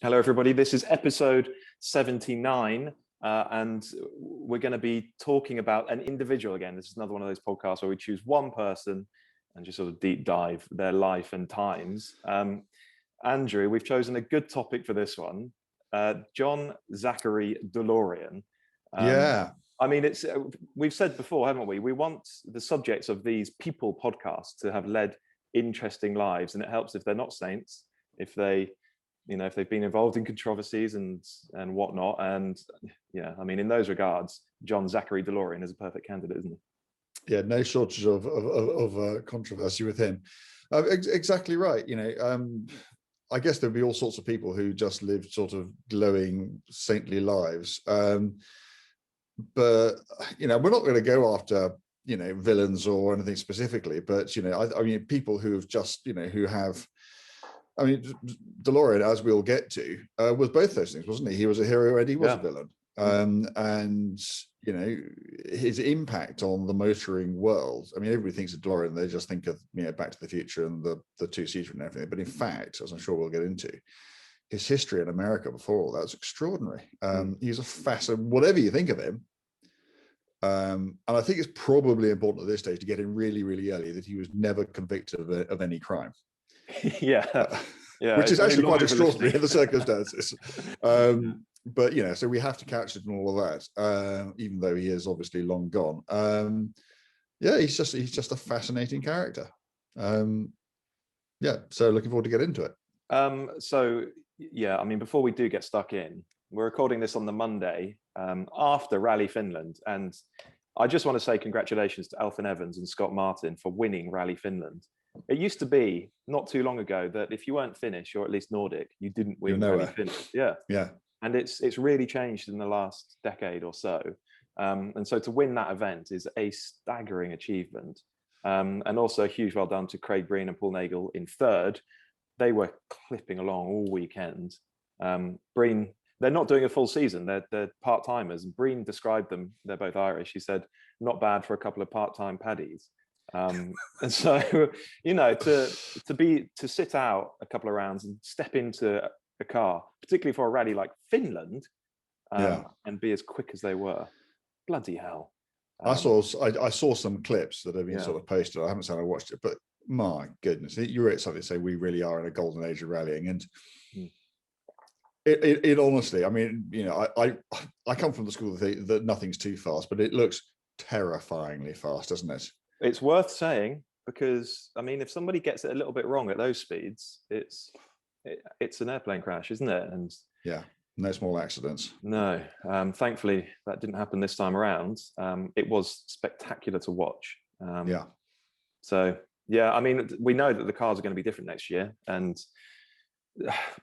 Hello, everybody. This is episode 79, and we're going to be talking about an individual again. This is another one of those podcasts where we choose one person and just sort of deep dive their life and times. Andrew, we've chosen a good topic for this one. John Zachary DeLorean. I mean, we've said before, haven't we? We want the subjects of these people podcasts to have led interesting lives, and it helps if they're not saints, if they've been involved in controversies and whatnot. And yeah, I mean, in those regards, John Zachary DeLorean is a perfect candidate, isn't he? Yeah, no shortage of controversy with him. Exactly right. I guess there'd be all sorts of people who just lived sort of glowing, saintly lives. But we're not going to go after villains or anything specifically. But I mean, people who have just who have. I mean, DeLorean, as we'll get to, was both those things, wasn't he? He was a hero and he was a villain. And his impact on the motoring world. I mean, everybody thinks of DeLorean, they just think of Back to the Future and the two-seater and everything. But in fact, as I'm sure we'll get into, his history in America before all that was extraordinary. He's a fascinating, whatever you think of him. And I think it's probably important at this stage to get in really, really early that he was never convicted of any crime. yeah, which is actually quite extraordinary in the circumstances. But so we have to catch it and all of that, even though he is obviously long gone. He's just a fascinating character. So looking forward to get into it. I mean, before we do get stuck in, we're recording this on the Monday after Rally Finland, and I just want to say congratulations to Elfyn Evans and Scott Martin for winning Rally Finland. It used to be not too long ago that if you weren't Finnish or at least Nordic, you didn't win Rally Finland. Yeah. And it's really changed in the last decade or so. And so to win that event is a staggering achievement. And also a huge well done to Craig Breen and Paul Nagel in third. They were clipping along all weekend. Breen, they're not doing a full season. They're part-timers. Breen described them, they're both Irish. He said, not bad for a couple of part-time paddies. And so to sit out a couple of rounds and step into a car, particularly for a rally like Finland, and be as quick as they were, bloody hell. I saw some clips that have been sort of posted. I haven't said I watched it, but my goodness, you're at something to say. We really are in a golden age of rallying, and it honestly, I mean, I come from the school that nothing's too fast, but it looks terrifyingly fast, doesn't it? It's worth saying, because I mean, if somebody gets it a little bit wrong at those speeds, it's an airplane crash, isn't it? And no small accidents. No, thankfully that didn't happen this time around. It was spectacular to watch. So I mean, we know that the cars are going to be different next year, and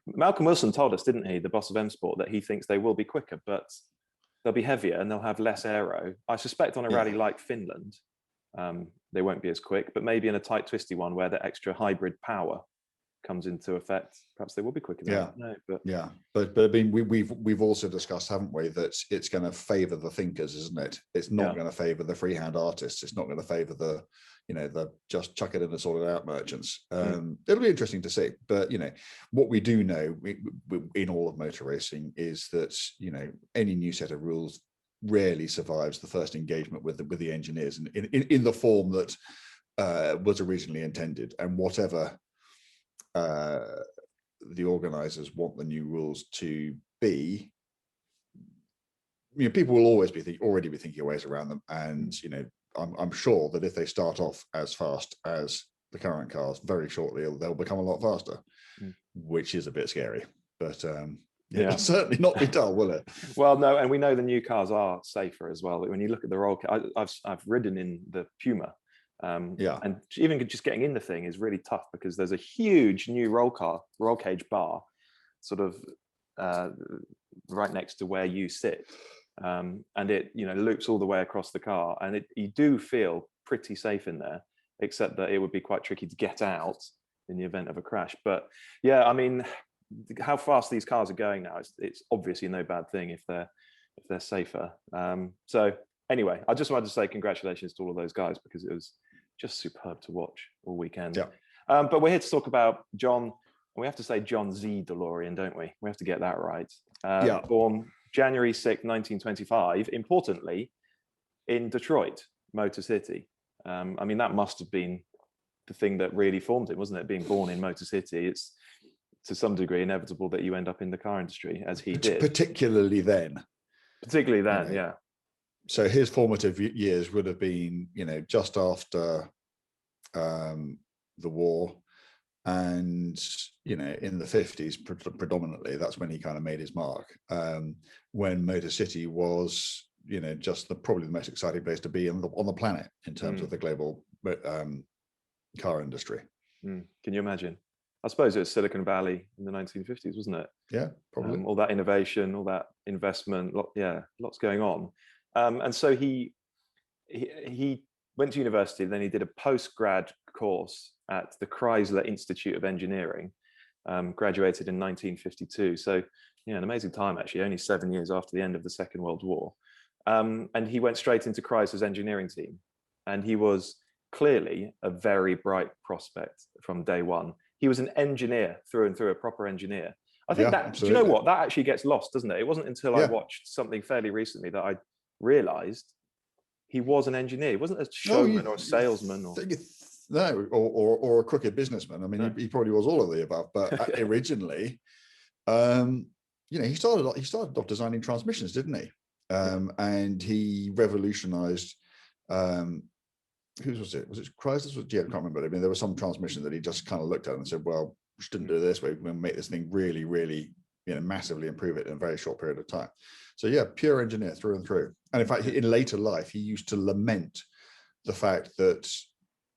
Malcolm Wilson told us, didn't he, the boss of M Sport, that he thinks they will be quicker, but they'll be heavier and they'll have less aero. I suspect on a rally like Finland, they won't be as quick, but maybe in a tight, twisty one where the extra hybrid power comes into effect, perhaps they will be quicker. But I mean, we've also discussed, haven't we, that it's going to favour the thinkers, isn't it? It's not going to favour the freehand artists. It's not going to favour the just chuck it in and sort it out merchants. It'll be interesting to see. But what we do know in all of motor racing is that any new set of rules rarely survives the first engagement with the engineers in the form that was originally intended, and whatever the organizers want the new rules to be, people will always already be thinking of ways around them, and I'm sure that if they start off as fast as the current cars, very shortly they'll become a lot faster, which is a bit scary, but it'll certainly not be dull, will it? Well, no, and we know the new cars are safer as well. When you look at the roll, I've ridden in the Puma, and even just getting in the thing is really tough because there's a huge new roll cage bar, sort of right next to where you sit, and it loops all the way across the car, and you do feel pretty safe in there, except that it would be quite tricky to get out in the event of a crash. But I mean, how fast these cars are going now, it's obviously no bad thing if they're safer. So anyway, I just wanted to say congratulations to all of those guys, because it was just superb to watch all weekend. But we're here to talk about John we have to say John Z. DeLorean, don't we? We have to get that right. Yeah. Born January 6th, 1925, importantly, in Detroit, Motor City. I mean, that must have been the thing that really formed him, wasn't it? Being born in Motor City, it's to some degree inevitable that you end up in the car industry, as he did. Particularly then. Particularly then, yeah. So his formative years would have been, just after the war, and in the 50s predominantly. That's when he kind of made his mark, when Motor City was just probably the most exciting place to be on the planet in terms of the global car industry. Can you imagine? I suppose it was Silicon Valley in the 1950s, wasn't it? Yeah, probably. All that innovation, all that investment, lots going on. And so he went to university, then he did a post-grad course at the Chrysler Institute of Engineering, graduated in 1952. So, an amazing time, actually, only 7 years after the end of the Second World War. And he went straight into Chrysler's engineering team. And he was clearly a very bright prospect from day one. He was an engineer through and through, a proper engineer. I think that, absolutely. Do you know what? That actually gets lost, doesn't it? It wasn't until I watched something fairly recently that I realized he was an engineer. He wasn't a showman or a salesman. Or a crooked businessman. I mean, he probably was all of the above. But originally, he started off designing transmissions, didn't he? And he revolutionized. Whose was it? Was it Chrysler's? Yeah, I can't remember. I mean, there was some transmission that he just kind of looked at and said, "Well, we shouldn't do it this way. We're going to make this thing really, really, massively improve it in a very short period of time." So yeah, pure engineer through and through. And in fact, in later life, he used to lament the fact that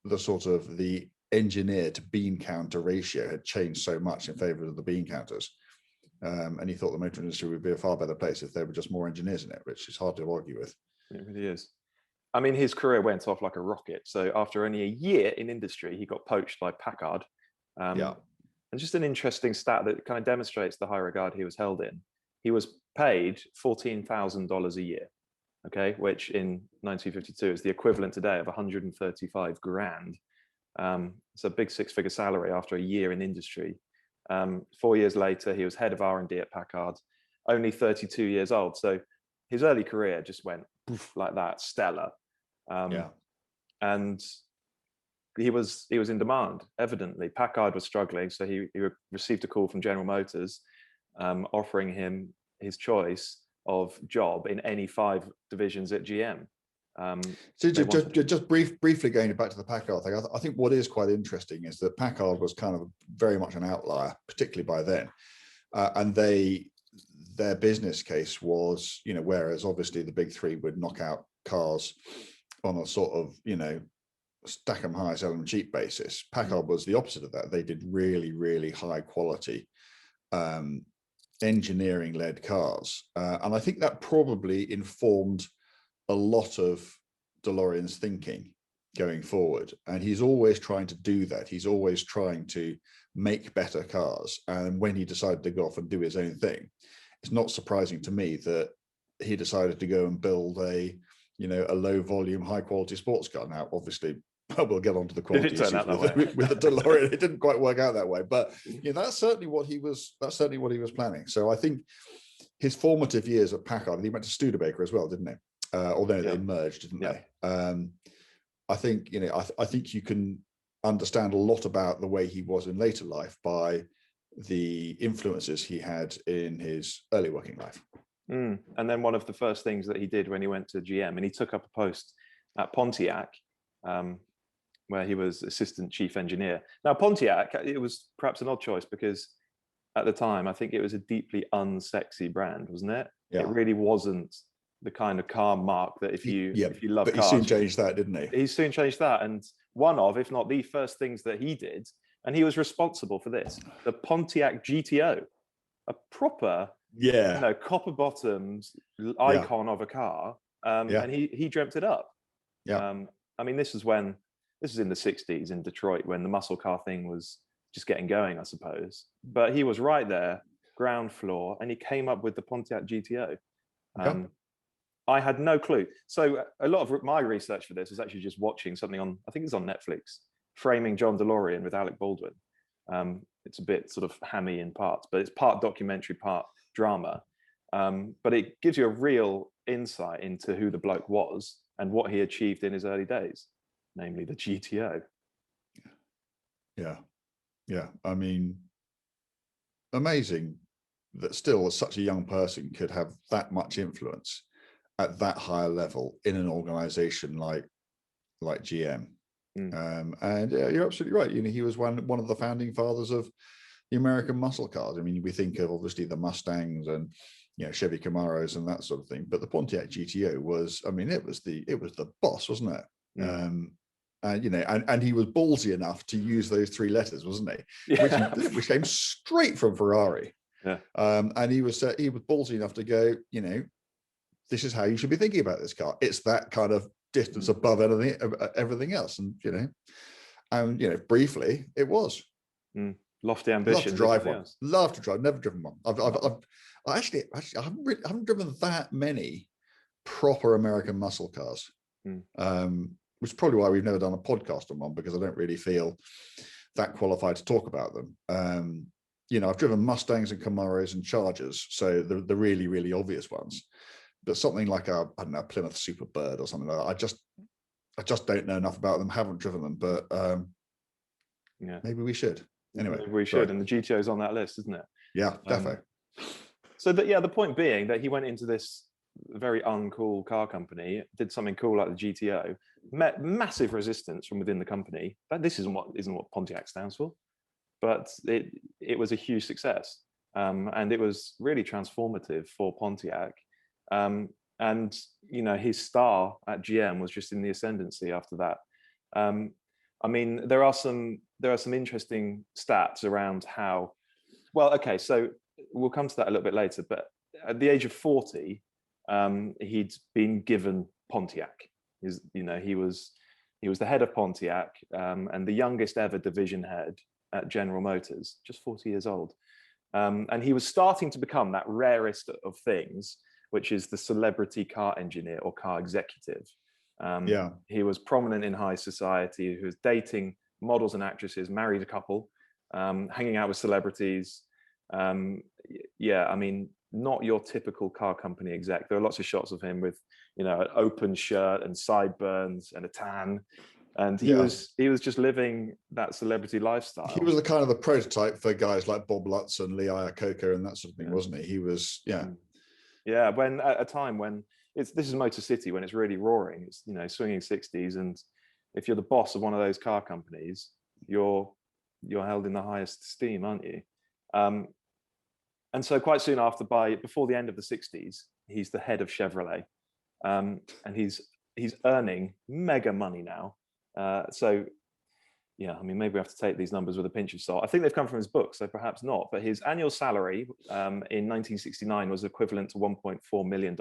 the engineer to bean counter ratio had changed so much in favor of the bean counters. And he thought the motor industry would be a far better place if there were just more engineers in it, which is hard to argue with. It really is. I mean, his career went off like a rocket. So after only a year in industry, he got poached by Packard. And just an interesting stat that kind of demonstrates the high regard he was held in. He was paid $14,000 a year, okay, which in 1952 is the equivalent today of 135 grand. It's a big six-figure salary after a year in industry. 4 years later, he was head of R&D at Packard, only 32 years old. So his early career just went poof, like that, stellar. And he was in demand, evidently. Packard was struggling, so he received a call from General Motors offering him his choice of job in any 5 divisions at GM. So just briefly going back to the Packard thing, I think what is quite interesting is that Packard was kind of very much an outlier, particularly by then, and their business case was, whereas obviously the big three would knock out cars on a sort of, stack them high, sell them cheap basis. Packard was the opposite of that. They did really, really high quality engineering-led cars, and I think that probably informed a lot of DeLorean's thinking going forward. And he's always trying to do that. He's always trying to make better cars. And when he decided to go off and do his own thing, it's not surprising to me that he decided to go and build a low volume, high quality sports car. Now, obviously, we'll get onto the quality issues with the DeLorean. It didn't quite work out that way, but that's certainly what he was planning. So I think his formative years at Packard, he went to Studebaker as well, didn't he? Although they merged, didn't they? I think I think you can understand a lot about the way he was in later life by the influences he had in his early working life. And then one of the first things that he did when he went to GM, and he took up a post at Pontiac, where he was assistant chief engineer. Now, Pontiac, it was perhaps an odd choice because at the time, I think it was a deeply unsexy brand, wasn't it? Yeah. It really wasn't the kind of car mark that if you love but cars. He soon changed that, didn't he? He soon changed that. And one of, if not the first things that he did, and he was responsible for this, the Pontiac GTO, a proper, copper bottoms icon of a car. And he dreamt it up. I mean, this is in the 60s in Detroit when the muscle car thing was just getting going, I suppose. But he was right there, ground floor, and he came up with the Pontiac GTO. I had no clue. So a lot of my research for this was actually just watching something on, I think it's on Netflix, Framing John DeLorean with Alec Baldwin. it's a bit sort of hammy in parts, but it's part documentary, part drama. But it gives you a real insight into who the bloke was and what he achieved in his early days, namely the GTO. Yeah. I mean, amazing that still such a young person could have that much influence at that higher level in an organization like GM. And you're absolutely right. He was one of the founding fathers of the American muscle cars. I mean, we think of obviously the Mustangs and Chevy Camaros and that sort of thing, but the Pontiac GTO was, I mean, it was the boss, wasn't it? And he was ballsy enough to use those 3 letters, wasn't he? Yeah. Which came straight from Ferrari. Yeah. And he was ballsy enough to go, this is how you should be thinking about this car. It's that kind of distance above everything else. And briefly it was. Lofty ambition. Love to drive. Never driven one. I haven't driven that many proper American muscle cars. Which is probably why we've never done a podcast on one, because I don't really feel that qualified to talk about them. I've driven Mustangs and Camaros and Chargers, so the really, really obvious ones. But something like a Plymouth Superbird or something like that, I just don't know enough about them. Haven't driven them, but maybe we should. Anyway, maybe we should, and the GTO is on that list, isn't it? Yeah, definitely. So the point being that he went into this very uncool car company, did something cool like the GTO, met massive resistance from within the company. That this isn't what Pontiac stands for, but it was a huge success, and it was really transformative for Pontiac. And his star at GM was just in the ascendancy after that. I mean, there are some interesting stats around how. Well, okay, so we'll come to that a little bit later. But at the age of 40, he'd been given Pontiac. He was the head of Pontiac, and the youngest ever division head at General Motors, just 40 years old. And he was starting to become that rarest of things, which is the celebrity car engineer or car executive. He was prominent in high society, who was dating models and actresses, married a couple, hanging out with celebrities. I mean, not your typical car company exec. There are lots of shots of him with, an open shirt and sideburns and a tan. And he was just living that celebrity lifestyle. He was the kind of the prototype for guys like Bob Lutz and Lee Iacocca and that sort of thing, wasn't he? He was, when at a time when this is Motor City, when it's really roaring, it's swinging 60s, and if you're the boss of one of those car companies, you're held in the highest esteem, aren't you? And so quite soon after, before the end of the 60s, he's the head of Chevrolet, and he's earning mega money now. I mean, maybe we have to take these numbers with a pinch of salt. I think they've come from his book, so perhaps not. But his annual salary in 1969 was equivalent to $1.4 million,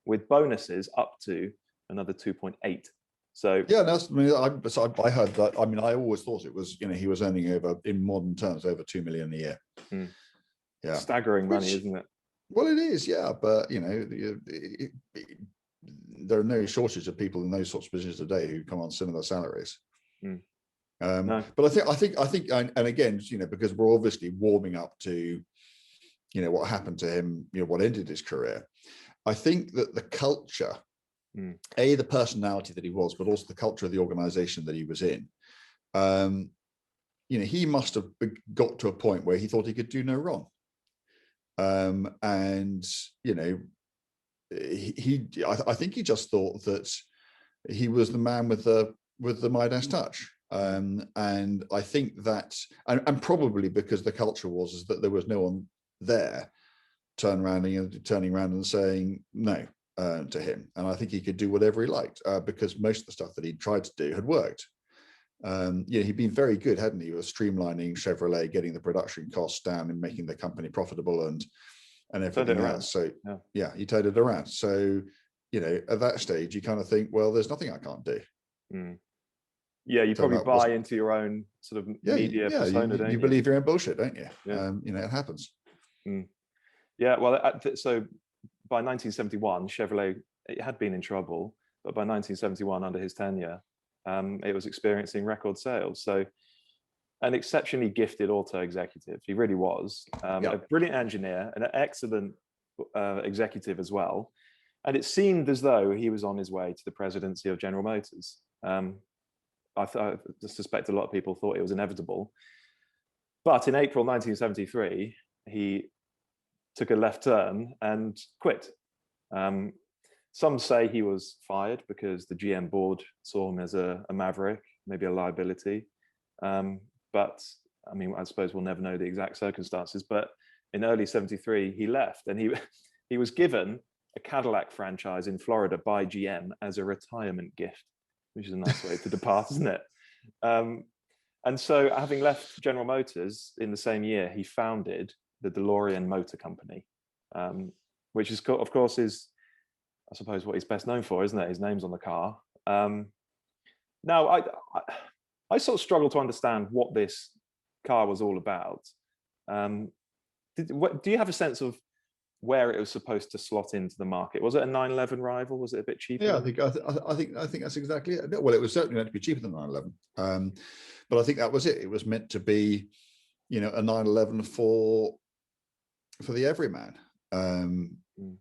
with bonuses up to another 2.8. So I heard that. I mean, I always thought it was, he was earning in modern terms, over $2 million a year. Yeah, staggering money, isn't it? Well, it is, yeah. But there are no shortage of people in those sorts of positions today who come on similar salaries. No. But I think, and again, because we're obviously warming up to, what happened to him, what ended his career. I think that the culture, the personality that he was, but also the culture of the organization that he was in, he must have got to a point where he thought he could do no wrong. I think he just thought that he was the man with the Midas touch. And I think that, and probably because the culture was that there was no one there turning around and saying no to him. And I think he could do whatever he liked because most of the stuff that he tried to do had worked. He'd been very good, hadn't he? He was streamlining Chevrolet, getting the production costs down and making the company profitable and everything else. So he turned it around. So, at that stage, you kind of think, well, there's nothing I can't do. Yeah, you probably buy into your own sort of media persona, don't you? You believe your own bullshit, don't you? Yeah. It happens. Yeah, well, so by 1971, Chevrolet, it had been in trouble, but by 1971, under his tenure, it was experiencing record sales. So an exceptionally gifted auto executive. He really was. A brilliant engineer and an excellent executive as well. And it seemed as though he was on his way to the presidency of General Motors. I suspect a lot of people thought it was inevitable. But in April 1973, he took a left turn and quit. Some say he was fired because the GM board saw him as a maverick, maybe a liability. But I mean, I suppose we'll never know the exact circumstances. But in early 73, he left, and he was given a Cadillac franchise in Florida by GM as a retirement gift, which is a nice way to depart, isn't it? And so, having left General Motors in the same year, he founded the DeLorean Motor Company, which is, of course, is, I suppose, what he's best known for, isn't it? His name's on the car. Now, I sort of struggle to understand what this car was all about. Do you have a sense of where it was supposed to slot into the market? Was it a 911 rival? Was it a bit cheaper? Yeah, I think that's exactly it. Well, it was certainly meant to be cheaper than 911, but I think that was it. It was meant to be, a 911 for the everyman.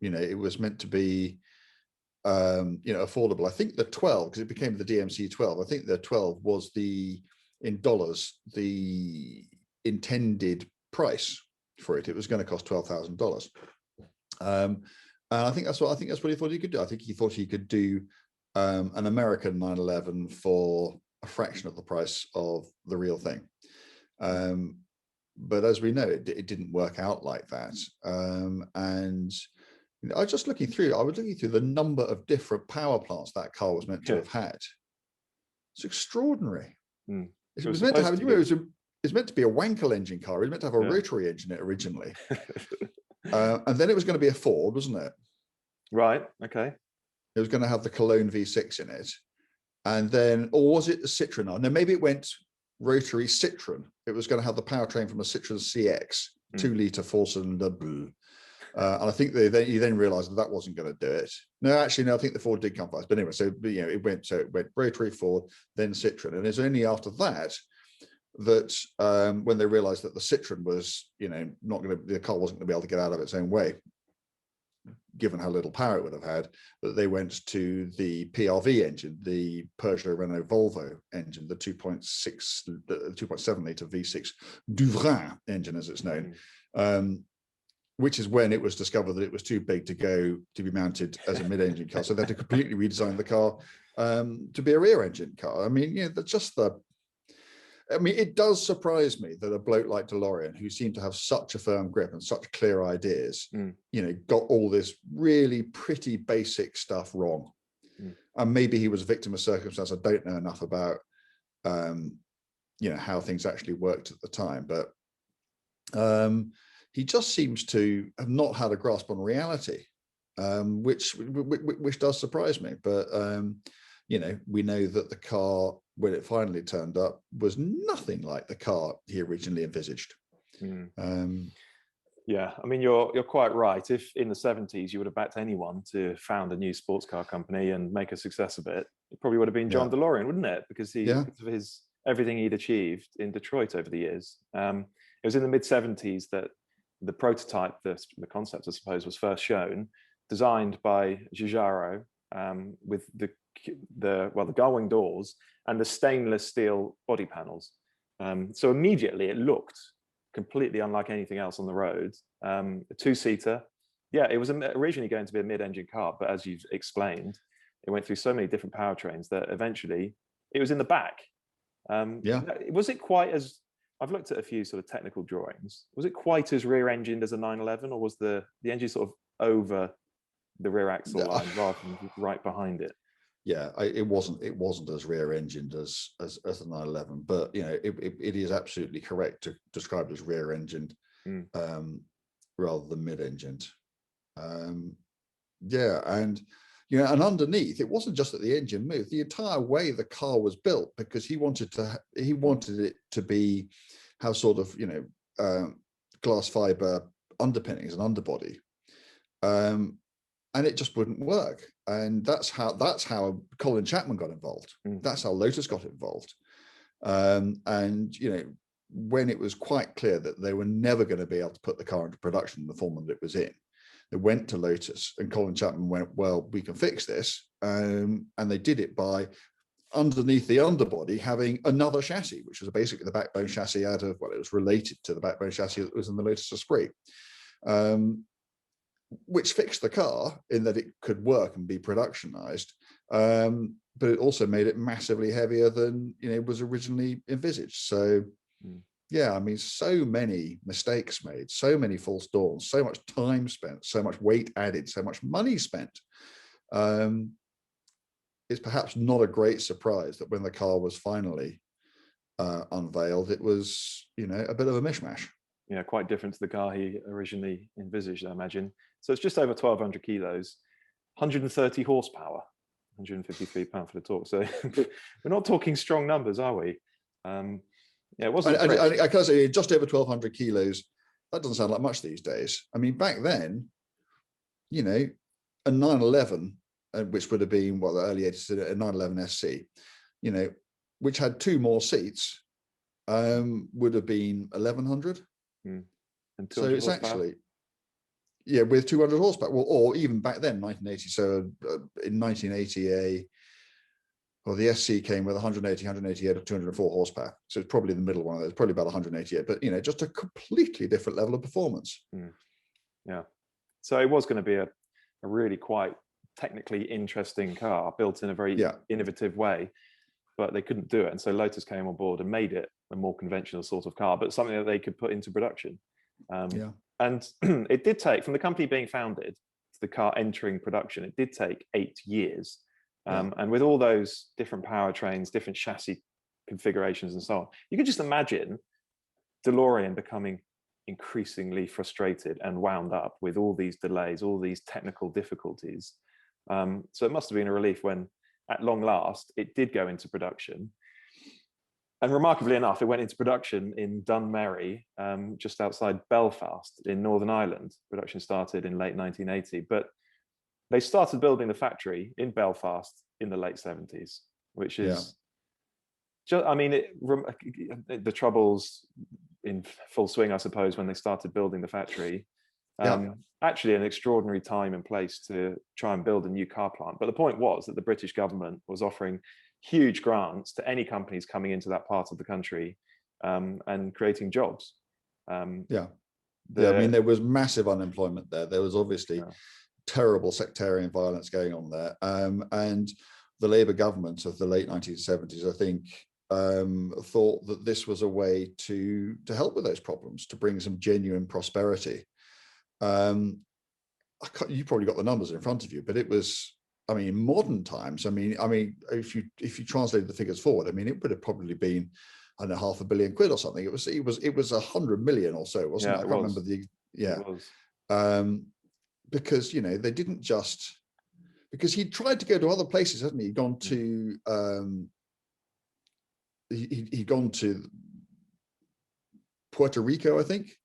It was meant to be, affordable. I think the 12, because it became the DMC 12. I think the 12 was in dollars the intended price for it. It was going to cost $12,000. And I think that's what he thought he could do. I think he thought he could do an American 911 for a fraction of the price of the real thing. But as we know, it didn't work out like that. And I was looking through the number of different power plants that car was meant to have had. It's extraordinary. It was meant to have. It's meant to be a Wankel engine car. It was meant to have a rotary engine originally. And then it was going to be a Ford, wasn't it? Right. Okay. It was going to have the Cologne V6 in it. And then, or was it the Citroen? No, maybe it went rotary Citroen. It was going to have the powertrain from a Citroen CX, 2-litre 4-cylinder. And I think he then realized that wasn't going to do it. No, actually, no, I think the Ford did come first. But anyway, it went rotary Ford, then Citroen. And it's only after that when they realized that the Citroen was, the car wasn't going to be able to get out of its own way, given how little power it would have had, that they went to the PRV engine, the Peugeot Renault Volvo engine, the 2.7 litre V6 Duvrin engine, as it's known, which is when it was discovered that it was too big to be mounted as a mid-engine car. So they had to completely redesign the car to be a rear-engine car. I mean, it does surprise me that a bloke like DeLorean, who seemed to have such a firm grip and such clear ideas, got all this really pretty basic stuff wrong. And maybe he was a victim of circumstance. I don't know enough about, how things actually worked at the time, but he just seems to have not had a grasp on reality, which does surprise me. But we know that the car, when it finally turned up, was nothing like the car he originally envisaged. Yeah, I mean, you're quite right. If in the 70s you would have backed anyone to found a new sports car company and make a success of it, it probably would have been John DeLorean, wouldn't it? Because because of everything he'd achieved in Detroit over the years. It was in the mid 70s that the prototype, the concept, I suppose, was first shown, designed by Giugiaro, with the gull-wing doors and the stainless steel body panels. So immediately it looked completely unlike anything else on the road. A 2-seater. Yeah, it was originally going to be a mid-engine car, but as you've explained, it went through so many different powertrains that eventually it was in the back. Was it quite as, I've looked at a few sort of technical drawings, was it quite as rear-engined as a 911, or was the engine sort of over the rear axle line rather than right behind it? Yeah, it wasn't as rear-engined as the 911, but it is absolutely correct to describe it as rear-engined rather than mid-engined. And and underneath, it wasn't just that the engine moved; the entire way the car was built, because he wanted it to be how sort of glass fiber underpinnings and underbody. And it just wouldn't work, and that's how Colin Chapman got involved. That's how Lotus got involved, and when it was quite clear that they were never going to be able to put the car into production in the form that it was in, they went to Lotus, and Colin Chapman went, well, we can fix this. And they did it by, underneath the underbody, having another chassis, which was basically the backbone chassis out of, well, it was related to the backbone chassis that was in the Lotus Esprit, which fixed the car in that it could work and be productionized. But it also made it massively heavier than, was originally envisaged. So, yeah, I mean, so many mistakes made, so many false dawns, so much time spent, so much weight added, so much money spent. It's perhaps not a great surprise that when the car was finally unveiled, it was, a bit of a mishmash. Yeah, quite different to the car he originally envisaged, I imagine. So it's just over 1,200 kilos, 130 horsepower, 153 pound for the torque. So we're not talking strong numbers, are we? Yeah, it wasn't. I can say just over 1,200 kilos. That doesn't sound like much these days. I mean, back then, a 911, which would have been the early 80s, a 911 SC, which had 2 more seats, would have been 1,100. So it's horsepower? Actually, yeah, with 200 horsepower. Well, or even back then, 1980. So in 1980, the SC came with 188 or 204 horsepower. So it's probably the middle one of those, probably about 188, but just a completely different level of performance. Yeah. So it was going to be a really quite technically interesting car built in a very innovative way, but they couldn't do it. And so Lotus came on board and made it a more conventional sort of car, but something that they could put into production. And it did take, from the company being founded to the car entering production, it did take 8 years. And with all those different powertrains, different chassis configurations and so on, you could just imagine DeLorean becoming increasingly frustrated and wound up with all these delays, all these technical difficulties. So it must have been a relief when, at long last, it did go into production. And remarkably enough, it went into production in Dunmerry, just outside Belfast in Northern Ireland. Production started in late 1980, but they started building the factory in Belfast in the late 70s, which is just, I mean, the troubles in full swing, I suppose, when they started building the factory. Actually an extraordinary time and place to try and build a new car plant. But the point was that the British government was offering huge grants to any companies coming into that part of the country, and creating jobs. I mean, there was massive unemployment there. There was obviously terrible sectarian violence going on there. And the Labour government of the late 1970s, I think, thought that this was a way to help with those problems, to bring some genuine prosperity. You probably got the numbers in front of you, but it was, I mean, in modern times, I mean, if you translated the figures forward, I mean, it would have probably been, I don't know, £500 million or something. It was 100 million or so, wasn't it? I can't remember the It was. Because they didn't just, because he tried to go to other places, hasn't he? He'd gone to he'd gone to Puerto Rico, I think.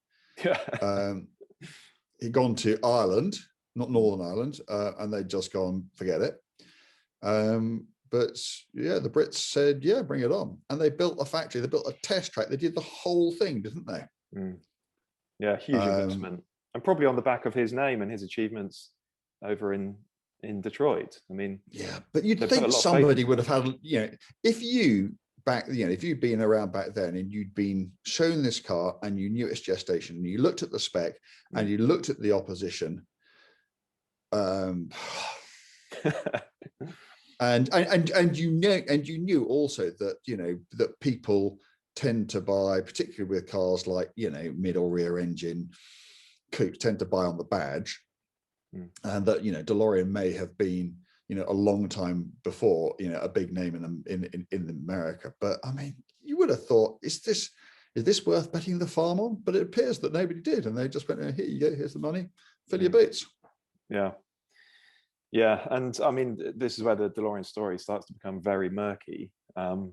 He'd gone to Ireland, not Northern Ireland, and they'd just gone, forget it. But the Brits said, bring it on. And they built a factory, they built a test track, they did the whole thing, didn't they? Yeah, huge investment. And probably on the back of his name and his achievements over in Detroit. I mean, but you'd think somebody would have had, if you'd been around back then and you'd been shown this car and you knew its gestation and you looked at the spec and you looked at the opposition, and you knew also that that people tend to buy, particularly with cars like mid or rear engine coupes, tend to buy on the badge, and that DeLorean may have been a long time before a big name in America. But I mean, you would have thought, is this worth betting the farm on? But it appears that nobody did, and they just went, here you go, here's the money, fill your boots. Yeah, and I mean, this is where the DeLorean story starts to become very murky. And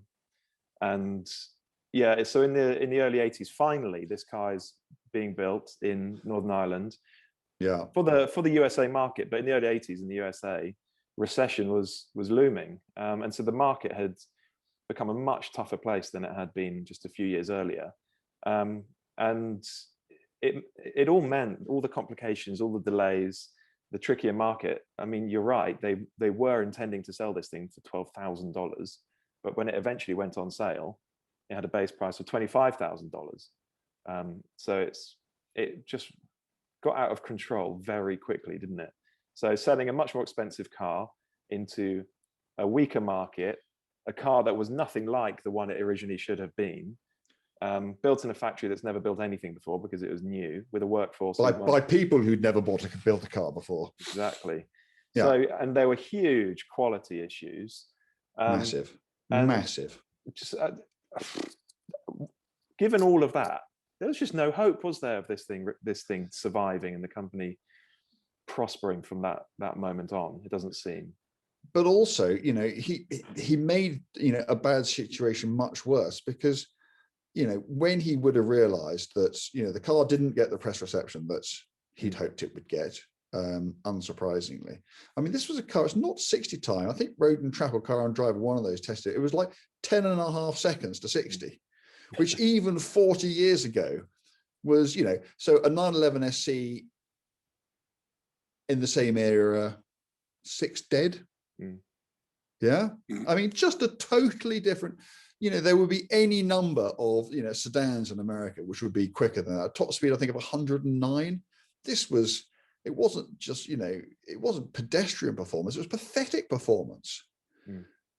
so in the early 80s, finally, this car is being built in Northern Ireland. For the USA market. But in the early 80s in the USA, recession was looming, and so the market had become a much tougher place than it had been just a few years earlier. And it all meant all the complications, all the delays, the trickier market. I mean, you're right. They were intending to sell this thing for $12,000, but when it eventually went on sale, it had a base price of $25,000. So it just got out of control very quickly, didn't it? So selling a much more expensive car into a weaker market, a car that was nothing like the one it originally should have been, built in a factory that's never built anything before because it was new, with a workforce by people who'd never built a car before. Exactly. Yeah. So, and there were huge quality issues. Massive. Just given all of that, there was just no hope, was there, of this thing surviving and the company prospering from that moment on? It doesn't seem. But also, he made a bad situation much worse, because when he would have realized that the car didn't get the press reception that he'd hoped it would get, unsurprisingly. I mean, this was a car, it's not 60 time. I think Road and Track or Car and Driver, one of those tested it was like 10.5 seconds to 60, which even 40 years ago was, so a 911 SC in the same era, 6 dead. Yeah, I mean, just a totally different, there would be any number of sedans in America which would be quicker than that. Top speed, I think, of 109. It wasn't just, it wasn't pedestrian performance, it was pathetic performance.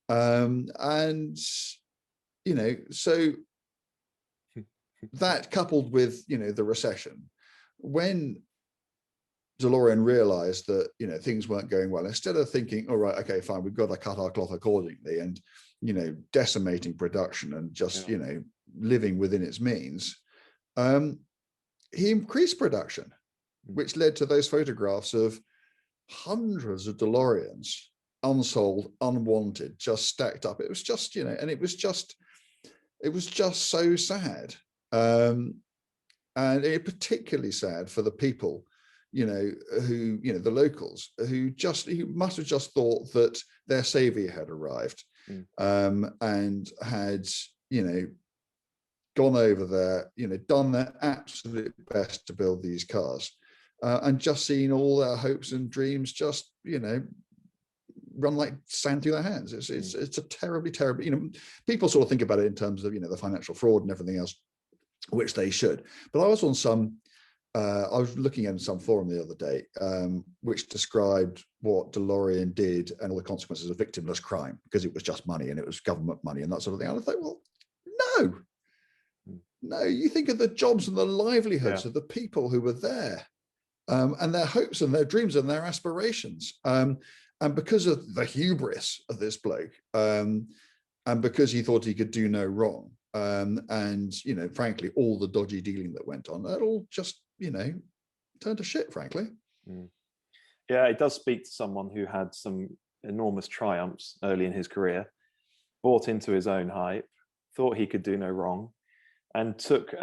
And so that coupled with the recession, when DeLorean realized that things weren't going well, instead of thinking, all right, okay, fine, we've got to cut our cloth accordingly, and decimating production and just living within its means, he increased production, which led to those photographs of hundreds of DeLoreans, unsold, unwanted, just stacked up. It was just and it was just so sad, and it particularly sad for the people who the locals who must have just thought that their savior had arrived, and had gone over there, done their absolute best to build these cars, and just seen all their hopes and dreams just run like sand through their hands. It's a terribly people sort of think about it in terms of the financial fraud and everything else, which they should. But I was on I was looking at some forum the other day, which described what DeLorean did and all the consequences of victimless crime, because it was just money and it was government money and that sort of thing. And I thought, well, no, you think of the jobs and the livelihoods of the people who were there, and their hopes and their dreams and their aspirations. And because of the hubris of this bloke, and because he thought he could do no wrong, and frankly, all the dodgy dealing that went on, that all just turned to shit, frankly. Yeah, it does speak to someone who had some enormous triumphs early in his career, bought into his own hype, thought he could do no wrong, and took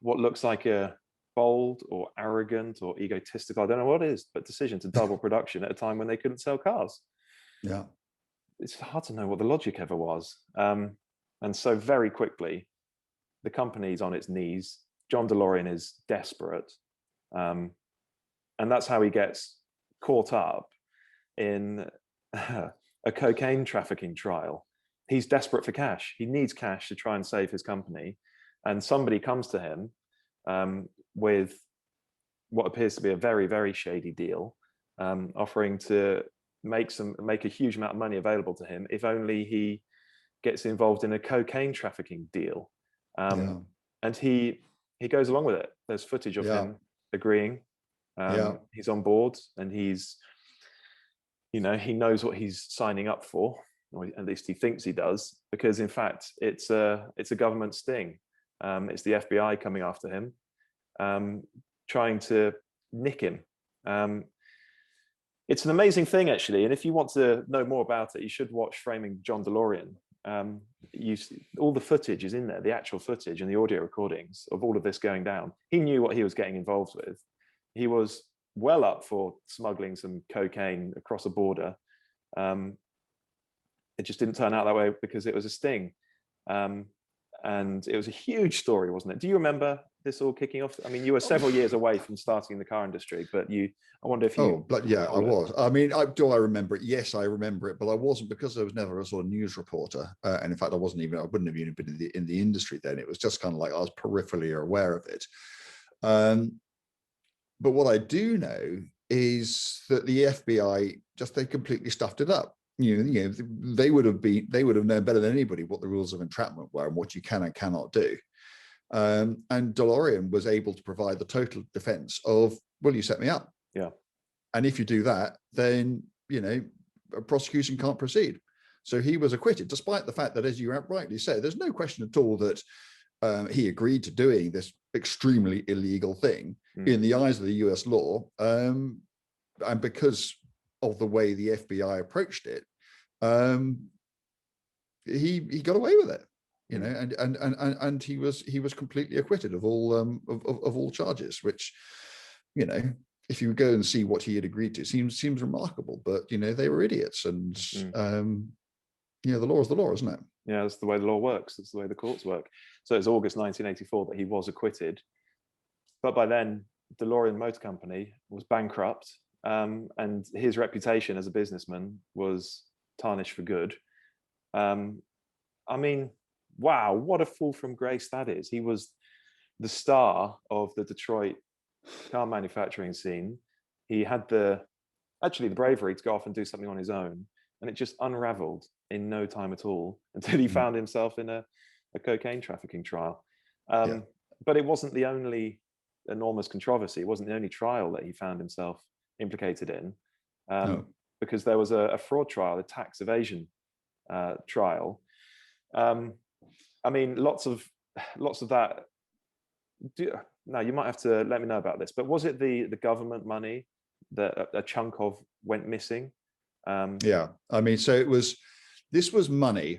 what looks like a bold or arrogant or egotistical, I don't know what it is, but decision to double production at a time when they couldn't sell cars. Yeah, it's hard to know what the logic ever was. And so very quickly, the company's on its knees. John DeLorean is desperate. And that's how he gets caught up in a cocaine trafficking trial. He's desperate for cash. He needs cash to try and save his company. And somebody comes to him with what appears to be a very, very shady deal, offering to make a huge amount of money available to him if only he gets involved in a cocaine trafficking deal. And he goes along with it. There's footage of him agreeing. He's on board, and he's, he knows what he's signing up for, or at least he thinks he does, because in fact it's a government sting. It's the FBI coming after him, trying to nick him. It's an amazing thing, actually, and if you want to know more about it, you should watch Framing John DeLorean. All the footage is in there, the actual footage and the audio recordings of all of this going down. He knew what he was getting involved with. He was well up for smuggling some cocaine across a border. It just didn't turn out that way because it was a sting. and it was a huge story, wasn't it? Do you remember this all kicking off? I mean, you were several years away from starting in the car industry, but I wonder if you... Oh, but yeah, I was. I mean, do I remember it? Yes, I remember it, but I wasn't, because I was never a sort of news reporter. And in fact, I wouldn't have even been in the industry then. It was just kind of like I was peripherally aware of it. But what I do know is that the FBI they completely stuffed it up. They would have known better than anybody what the rules of entrapment were and what you can and cannot do. And DeLorean was able to provide the total defense of, well, you set me up. Yeah. And if you do that, then, a prosecution can't proceed. So he was acquitted, despite the fact that, as you rightly say, there's no question at all that he agreed to doing this extremely illegal thing in the eyes of the US law. And because of the way the FBI approached it, he got away with it, and he was completely acquitted of all charges, which, if you go and see what he had agreed to, seems remarkable. But they were idiots, and the law is the law, isn't it? Yeah, that's the way the law works. That's the way the courts work. So it's August 1984 that he was acquitted, but by then DeLorean Motor Company was bankrupt, and his reputation as a businessman was tarnished for good. I mean, wow, what a fall from grace that is. He was the star of the Detroit car manufacturing scene. He had the bravery to go off and do something on his own, and it just unraveled in no time at all until he found himself in a cocaine trafficking trial. But it wasn't the only enormous controversy. It wasn't the only trial that he found himself implicated in, because there was a fraud trial, a tax evasion trial. I mean, lots of that. Now, you might have to let me know about this, but was it the government money that a chunk of went missing? Yeah, I mean, so this was money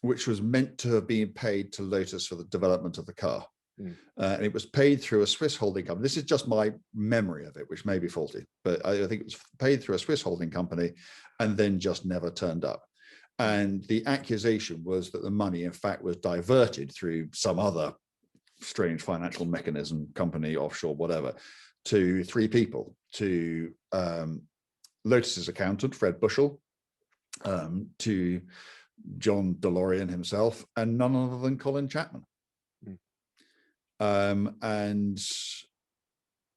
which was meant to have been paid to Lotus for the development of the car. And it was paid through a Swiss holding company. This is just my memory of it, which may be faulty, but I think it was paid through a Swiss holding company and then just never turned up. And the accusation was that the money, in fact, was diverted through some other strange financial mechanism, company, offshore, whatever, to three people: to Lotus's accountant, Fred Bushell, to John DeLorean himself, and none other than Colin Chapman. And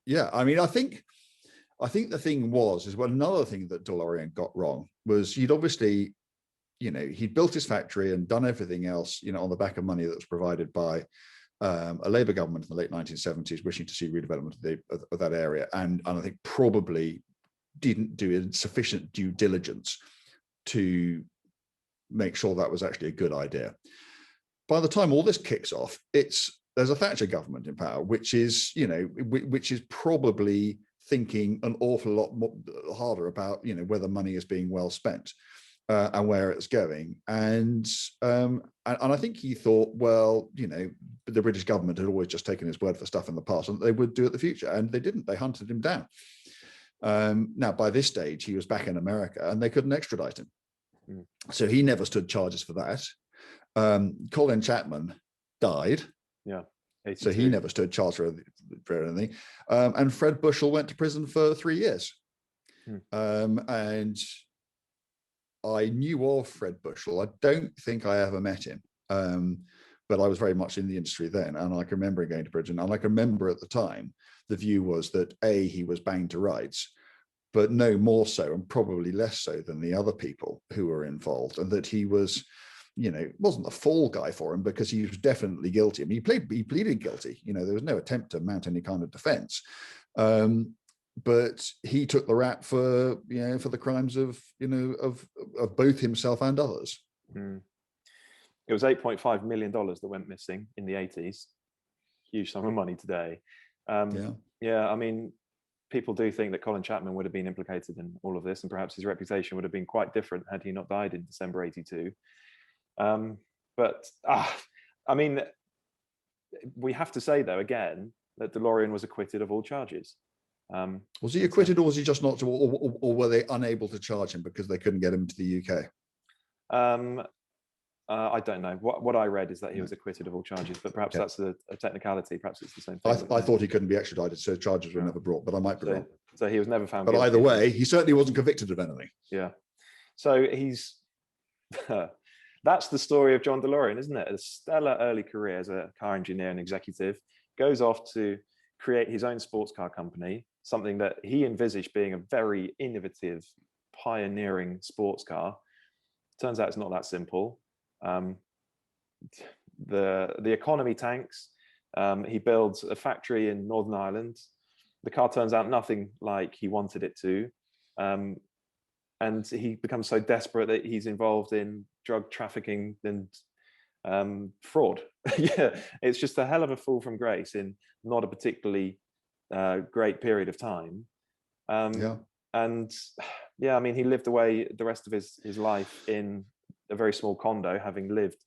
yeah, I mean, I think the thing is another thing that DeLorean got wrong was he'd obviously, he'd built his factory and done everything else, on the back of money that was provided by a Labour government in the late 1970s, wishing to see redevelopment of that area, and I think probably didn't do sufficient due diligence to make sure that was actually a good idea. By the time all this kicks off, there's a Thatcher government in power, which is probably thinking an awful lot more harder about, whether money is being well spent and where it's going. And I think he thought, well, the British government had always just taken his word for stuff in the past, and they would do it in the future, and they didn't. They hunted him down. Now, by this stage, he was back in America, and they couldn't extradite him, so he never stood charges for that. Colin Chapman died. Yeah. 82. So he never stood charged for anything. And Fred Bushell went to prison for 3 years. And I knew of Fred Bushell. I don't think I ever met him. But I was very much in the industry then. And I can remember going to prison. And I can remember at the time, the view was that he was banged to rights, but no more so, and probably less so than the other people who were involved. And that he was, wasn't the fall guy for him, because he was definitely guilty. I mean, he pleaded guilty. There was no attempt to mount any kind of defense. But he took the rap for the crimes of both himself and others. It was $8.5 million that went missing in the 80s. Huge sum of money today. Yeah. I mean, people do think that Colin Chapman would have been implicated in all of this, and perhaps his reputation would have been quite different had he not died in December 82. But I mean, we have to say, though, again, that DeLorean was acquitted of all charges. Was he acquitted, or was he just not, or were they unable to charge him because they couldn't get him to the UK? I don't know. What I read is that he was acquitted of all charges, but perhaps that's a technicality. Perhaps it's the same thing. I thought he couldn't be extradited, so charges were never brought, but I might be wrong. So he was never found but guilty. Either way, he certainly wasn't convicted of anything. Yeah. So he's that's the story of John DeLorean, isn't it? A stellar early career as a car engineer and executive, goes off to create his own sports car company, something that he envisaged being a very innovative, pioneering sports car. Turns out it's not that simple. The economy tanks. He builds a factory in Northern Ireland. The car turns out nothing like he wanted it to. And he becomes so desperate that he's involved in drug trafficking and fraud. Yeah, it's just a hell of a fall from grace in not a particularly great period of time. And yeah, I mean, he lived away the rest of his life in a very small condo, having lived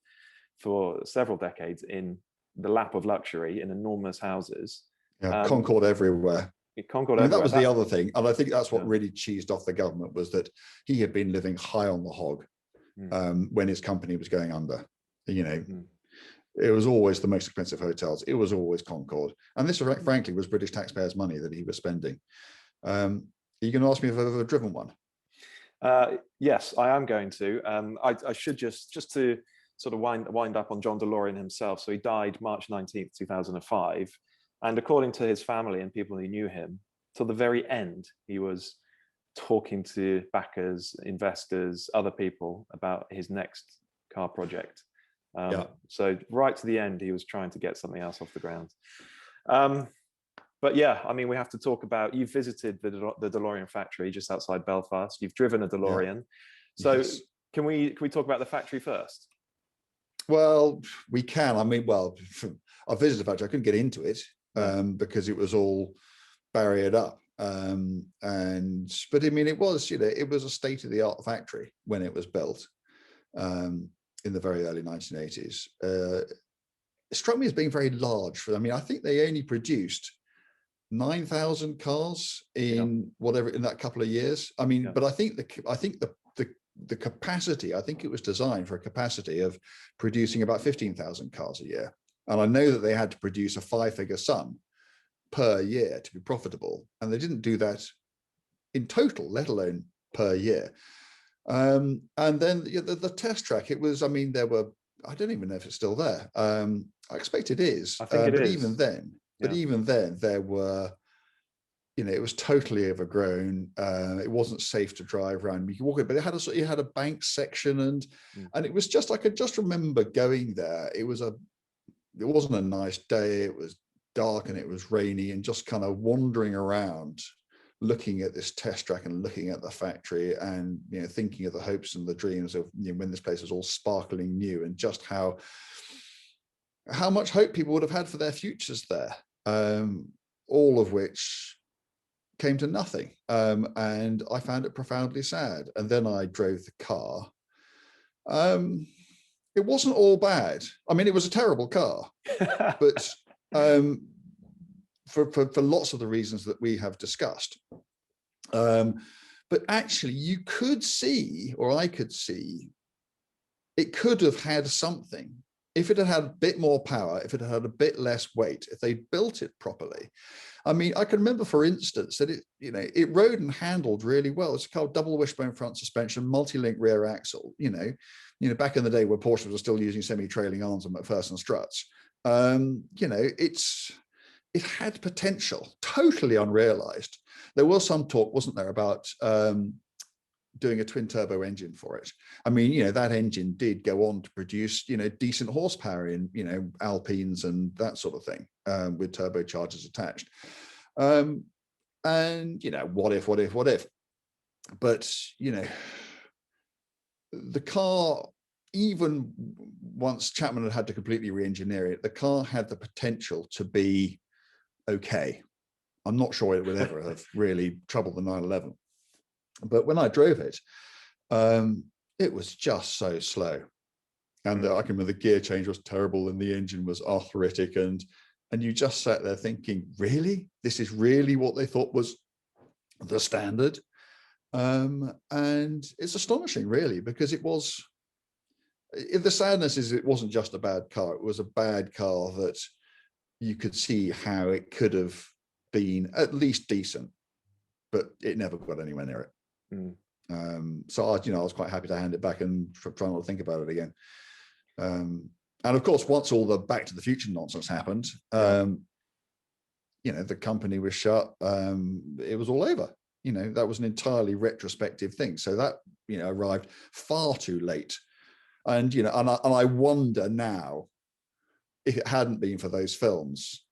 for several decades in the lap of luxury in enormous houses. Yeah, Concord everywhere. Everywhere. That was the other thing, and I think that's what really cheesed off the government, was that he had been living high on the hog when his company was going under. It was always the most expensive hotels. It was always Concord, and this, frankly, was British taxpayers' money that he was spending. Are you going to ask me if I've ever driven one? Yes, I am going to. I should just to sort of wind up on John DeLorean himself. So he died March 19th, 2005. And according to his family and people who knew him, till the very end, he was talking to backers, investors, other people about his next car project. So right to the end, he was trying to get something else off the ground. But yeah, I mean, we have to talk about, you've visited the DeLorean factory just outside Belfast. You've driven a DeLorean. So yes. Can we talk about the factory first? Well, we can. I mean, I visited the factory. I couldn't get into it because it was all barriered up. But I mean, it was a state-of-the-art factory when it was built in the very early 1980s. It struck me as being very large. I mean, I think they only produced 9,000 cars in that couple of years. I mean, but I think the capacity, I think it was designed for a capacity of producing about 15,000 cars a year. And I know that they had to produce a 5-figure sum per year to be profitable. And they didn't do that in total, let alone per year. And then the test track, it was, I mean, there were, I don't even know if it's still there. I expect it is. I think it is. Even then, there were, it was totally overgrown. It wasn't safe to drive around. You could walk it, but it had a bank section, and it was just, I could just remember going there. It wasn't a nice day. It was dark and it was rainy, and just kind of wandering around, looking at this test track and looking at the factory, and thinking of the hopes and the dreams of when this place was all sparkling new, and just how much hope people would have had for their futures there. All of which came to nothing, and I found it profoundly sad. And then I drove the car. It wasn't all bad. I mean, it was a terrible car, but for lots of the reasons that we have discussed. But actually, you could see, or I could see, it could have had something. If it had had a bit more power, if it had a bit less weight, if they built it properly. I mean, I can remember, for instance, that it rode and handled really well. It's called double wishbone front suspension, multi-link rear axle. Back in the day where Porsche was still using semi-trailing arms and McPherson struts. It had potential, totally unrealized. There was some talk, wasn't there, about doing a twin turbo engine for it. I mean, that engine did go on to produce, decent horsepower in, Alpines and that sort of thing, with turbochargers attached. And, what if? But, the car, even once Chapman had to completely re-engineer it, the car had the potential to be okay. I'm not sure it would ever have really troubled the 911. But when I drove it, it was just so slow. And I can remember the gear change was terrible and the engine was arthritic. And you just sat there thinking, really? This is really what they thought was the standard? And it's astonishing, really, because it was The sadness is it wasn't just a bad car. It was a bad car that you could see how it could have been at least decent, but it never got anywhere near it. So I was quite happy to hand it back and try not to think about it again. And of course, once all the Back to the Future nonsense happened, the company was shut. It was all over. That was an entirely retrospective thing. So that arrived far too late. And I wonder now, if it hadn't been for those films,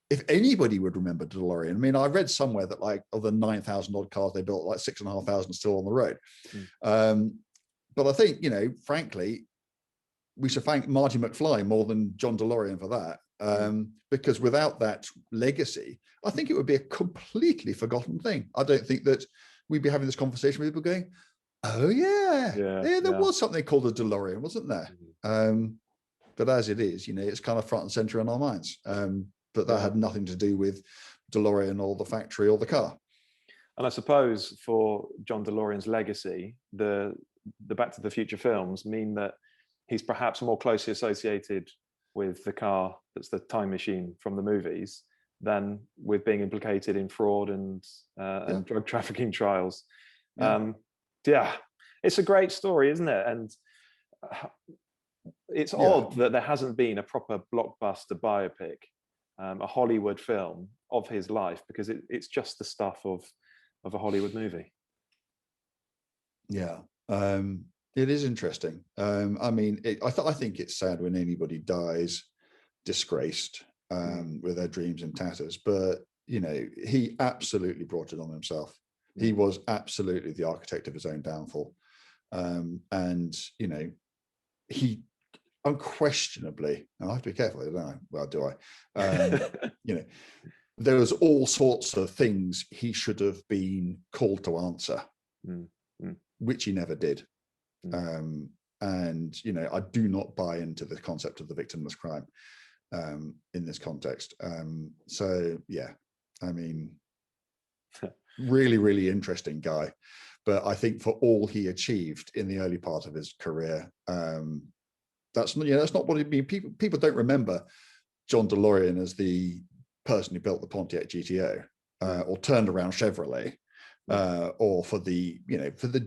if anybody would remember DeLorean. I mean, I read somewhere that like of the 9,000 odd cars they built, like 6,500 still on the road. But I think, frankly, we should thank Marty McFly more than John DeLorean for that. Because without that legacy, I think it would be a completely forgotten thing. I don't think that we'd be having this conversation with people going, oh yeah, there was something called a DeLorean, wasn't there? But as it is, it's kind of front and center in our minds. But that had nothing to do with DeLorean or the factory or the car. And I suppose for John DeLorean's legacy, the Back to the Future films mean that he's perhaps more closely associated with the car that's the time machine from the movies than with being implicated in fraud and drug trafficking trials. It's a great story, isn't it? And it's odd that there hasn't been a proper blockbuster biopic, a Hollywood film of his life, because it's just the stuff of a Hollywood movie. It is interesting. I think it's sad when anybody dies disgraced with their dreams in tatters, but he absolutely brought it on himself. He was absolutely the architect of his own downfall. And he unquestionably, I have to be careful, don't I? Well, do I? There was all sorts of things he should have been called to answer, which he never did. And I do not buy into the concept of the victimless crime in this context. Really, really interesting guy. But I think for all he achieved in the early part of his career, that's not what it means. People don't remember John DeLorean as the person who built the Pontiac GTO or turned around Chevrolet, or for the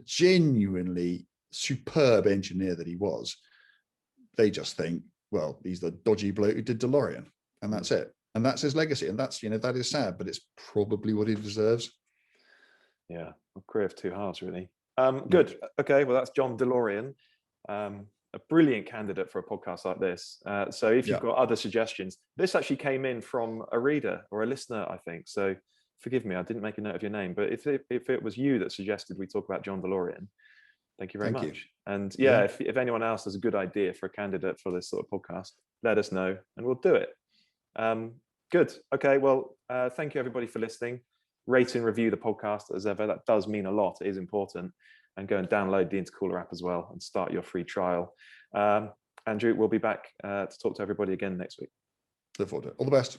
genuinely superb engineer that he was. They just think, well, he's the dodgy bloke who did DeLorean, and that's it. And that's his legacy. And that's, that is sad, but it's probably what he deserves. Yeah, a career of two halves, really. Good. Okay, well, that's John DeLorean. A brilliant candidate for a podcast like this. So if you've got other suggestions, this actually came in from a reader or a listener, I think. So forgive me, I didn't make a note of your name, but if it was you that suggested we talk about John DeLorean, thank you very much. And if anyone else has a good idea for a candidate for this sort of podcast, let us know and we'll do it. Good. Okay, well, thank you everybody for listening. Rate and review the podcast as ever. That does mean a lot. It is important. And go and download the Intercooler app as well and start your free trial. Andrew, we'll be back to talk to everybody again next week. Look forward to it. All the best.